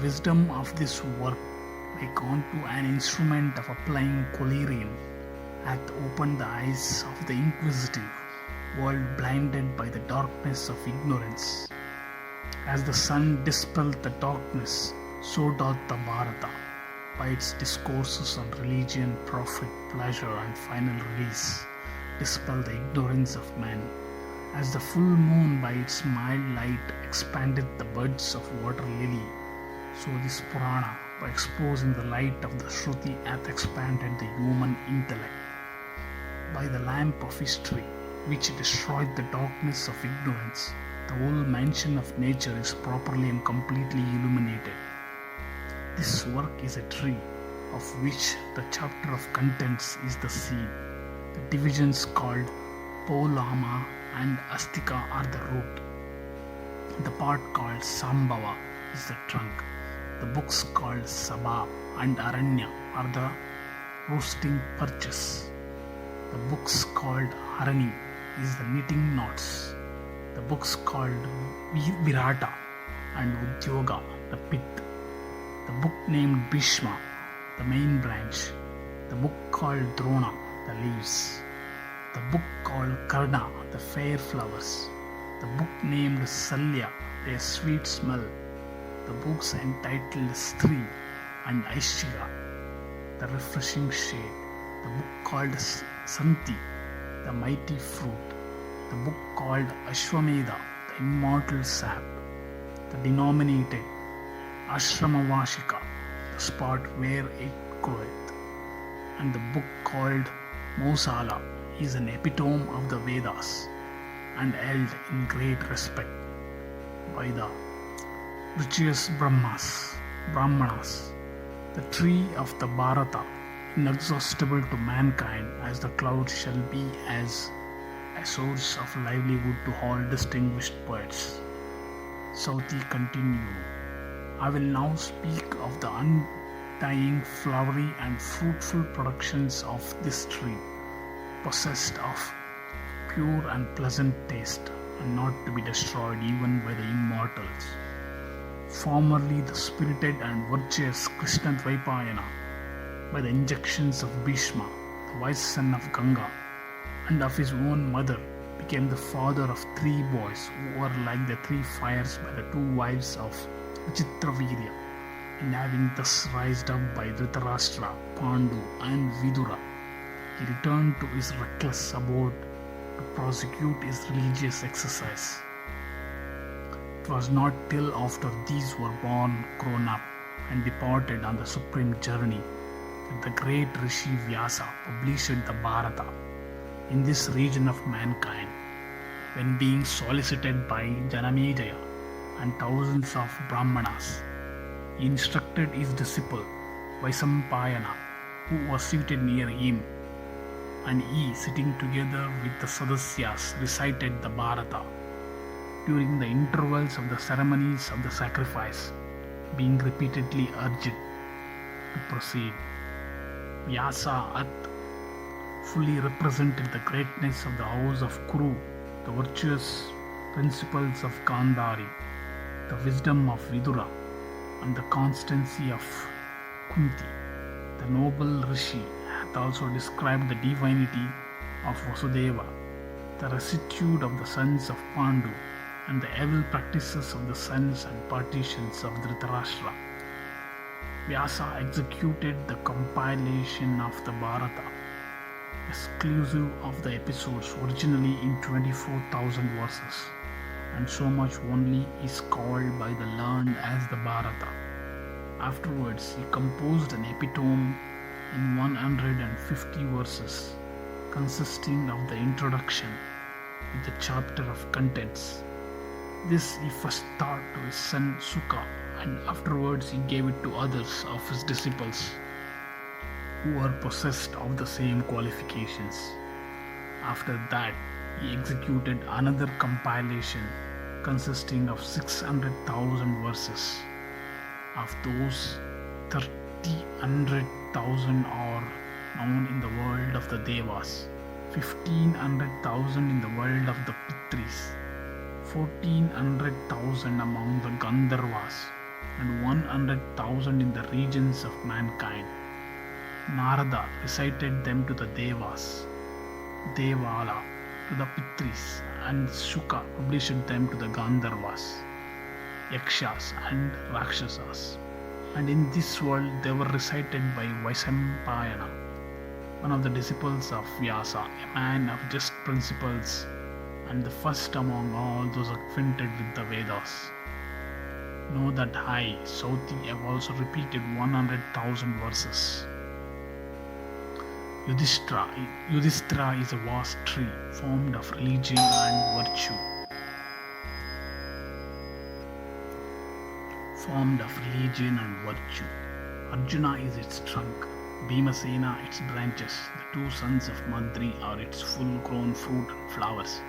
wisdom of this work, like unto an instrument of applying collyrium, hath opened the eyes of the inquisitive world blinded by the darkness of ignorance. As the sun dispelled the darkness, so doth the Bharata, by its discourses on religion, profit, pleasure, and final release, dispel the ignorance of man. As the full moon by its mild light expanded the buds of water lily, so this Purana, by exposing the light of the Shruti, hath expanded the human intellect. By the lamp of history, which destroyed the darkness of ignorance, the whole mansion of nature is properly and completely illuminated. This work is a tree, of which the chapter of contents is the seed. The divisions called Polama and Astika are the root. The part called Sambhava is the trunk. The books called Sabha and Aranya are the roasting perches. The books called Harani is the knitting knots. The books called Virata and Udyoga, the pith. The book named Bhishma, the main branch. The book called Drona, the leaves. The book called Karna, the fair flowers. The book named Salya, their sweet smell. The books entitled Stri and Aishika, the refreshing shade. The book called Santi, the mighty fruit. The book called Ashwamedha, the immortal sap. The denominated Ashramavashika, the spot where it groweth. And the book called Mosala is an epitome of the Vedas and held in great respect by the virtuous Brahmanas. The tree of the Bharata, inexhaustible to mankind as the clouds shall be as a source of livelihood to all distinguished poets. Sauti continued. I will now speak of the undying, flowery, and fruitful productions of this tree, possessed of pure and pleasant taste, and not to be destroyed even by the immortals. Formerly the spirited and virtuous Krishna Dvaipayana, by the injunctions of Bhishma, the wise son of Ganga, and of his own mother, became the father of 3 boys who were like the 3 fires by the 2 wives of Vichitravirya, and having thus rised up by Dhritarashtra, Pandu, and Vidura, he returned to his reckless abode to prosecute his religious exercise. It was not till after these were born, grown up, and departed on the supreme journey that the great Rishi Vyasa published the Bharata in this region of mankind, when being solicited by Janamejaya and thousands of Brahmanas, he instructed his disciple Vaisampayana, who was seated near him, and he, sitting together with the Sadasyas, recited the Bharata during the intervals of the ceremonies of the sacrifice, being repeatedly urged to proceed. Vyasa at fully represented the greatness of the house of Kuru, the virtuous principles of Gandhari, the wisdom of Vidura, and the constancy of Kunti. The noble Rishi hath also described the divinity of Vasudeva, the rectitude of the sons of Pandu, and the evil practices of the sons and partisans of Dhritarashtra. Vyasa executed the compilation of the Bharata, exclusive of the episodes, originally in 24,000 verses, and so much only is called by the learned as the Bharata. Afterwards, he composed an epitome in 150 verses, consisting of the introduction with the chapter of contents. This he first taught to his son Sukha, and afterwards he gave it to others of his disciples who were possessed of the same qualifications. After that, he executed another compilation consisting of 600,000 verses. Of those, 300,000 are known in the world of the Devas, 1,500,000 in the world of the Pitris, 1,400,000 among the Gandharvas, and 100,000 in the regions of mankind. Narada recited them to the Devas, Devala to the Pitris, and Shuka published them to the Gandharvas, Yakshas, and Rakshasas. And in this world they were recited by Vaisampayana, one of the disciples of Vyasa, a man of just principles and the first among all those acquainted with the Vedas. Know that I, Sauti, have also repeated 100,000 verses. Yudhishthira is a vast tree formed of religion and virtue. Arjuna is its trunk, Bhimasena its branches, the two sons of Mantri are its full-grown fruit and flowers,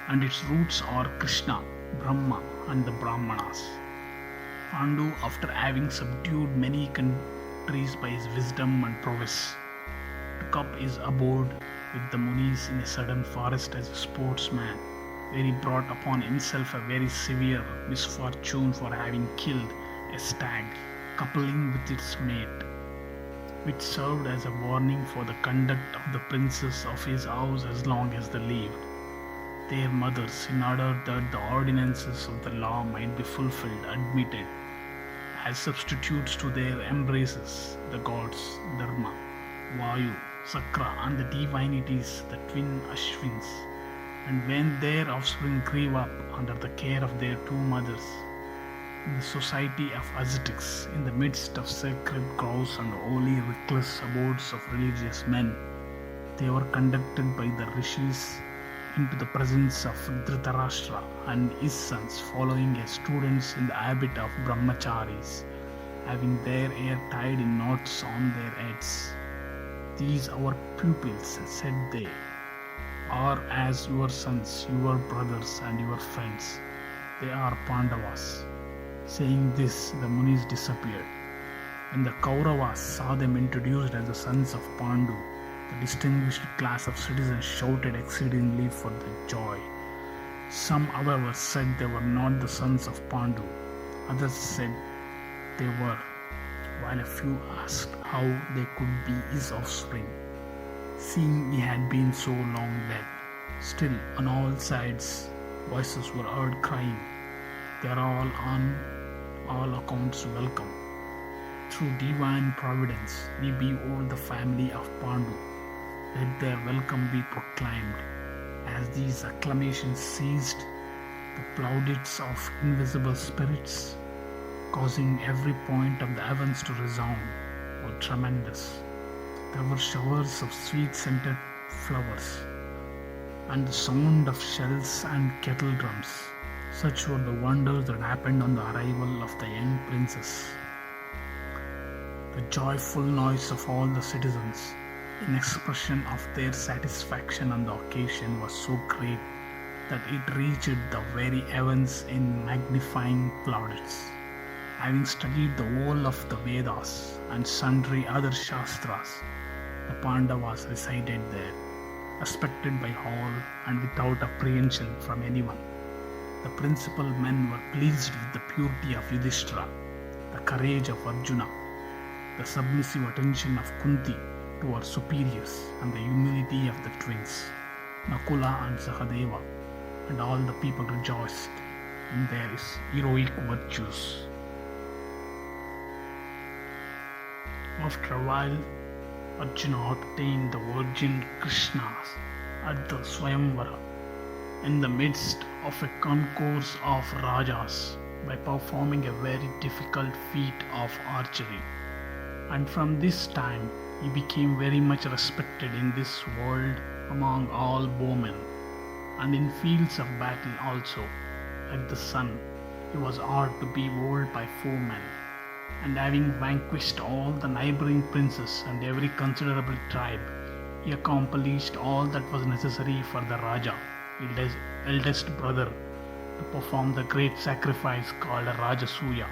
and its roots are Krishna, Brahma, and the Brahmanas. Pandu, after having subdued many countries by his wisdom and prowess, took up his abode with the Munis in a sudden forest as a sportsman, where he brought upon himself a very severe misfortune for having killed a stag, coupling with its mate, which served as a warning for the conduct of the princes of his house as long as they lived. Their mothers, in order that the ordinances of the law might be fulfilled, admitted as substitutes to their embraces the gods Dharma, Vayu, Sakra, and the divinities, the twin Ashwins. And when their offspring grew up under the care of their two mothers, in the society of ascetics, in the midst of sacred groves and holy reckless abodes of religious men, they were conducted by the rishis into the presence of Dhritarashtra and his sons, following as students in the habit of brahmacharis, having their hair tied in knots on their heads. These our pupils, said they, are as your sons, your brothers, and your friends. They are Pandavas. Saying this, the Munis disappeared. When the Kauravas saw them introduced as the sons of Pandu, the distinguished class of citizens shouted exceedingly for the joy. Some, however, said they were not the sons of Pandu. Others said they were, while a few asked how they could be his offspring, seeing he had been so long dead. Still, on all sides, voices were heard crying, "They are all on all accounts welcome. Through divine providence, we behold the family of Pandu. Let their welcome be proclaimed." As these acclamations ceased, the plaudits of invisible spirits, causing every point of the heavens to resound, were tremendous. There were showers of sweet-scented flowers, and the sound of shells and kettle drums. Such were the wonders that happened on the arrival of the young princess. The joyful noise of all the citizens, in expression of their satisfaction on the occasion, was so great that it reached the very heavens in magnifying plaudits. Having studied the whole of the Vedas and sundry other Shastras, the Pandavas resided there, respected by all and without apprehension from anyone. The principal men were pleased with the purity of Yudhishthira, the courage of Arjuna, the submissive attention of Kunti to her superiors, and the humility of the twins, Nakula and Sahadeva, and all the people rejoiced in their heroic virtues. After a while, Arjuna obtained the virgin Krishna at the Swayamvara, in the midst of a concourse of Rajas, by performing a very difficult feat of archery. And from this time he became very much respected in this world among all bowmen, and in fields of battle also. Like the sun, he was hard to behold by foemen, and having vanquished all the neighboring princes and every considerable tribe, he accomplished all that was necessary for the Raja, eldest brother, to perform the great sacrifice called a Rajasuya,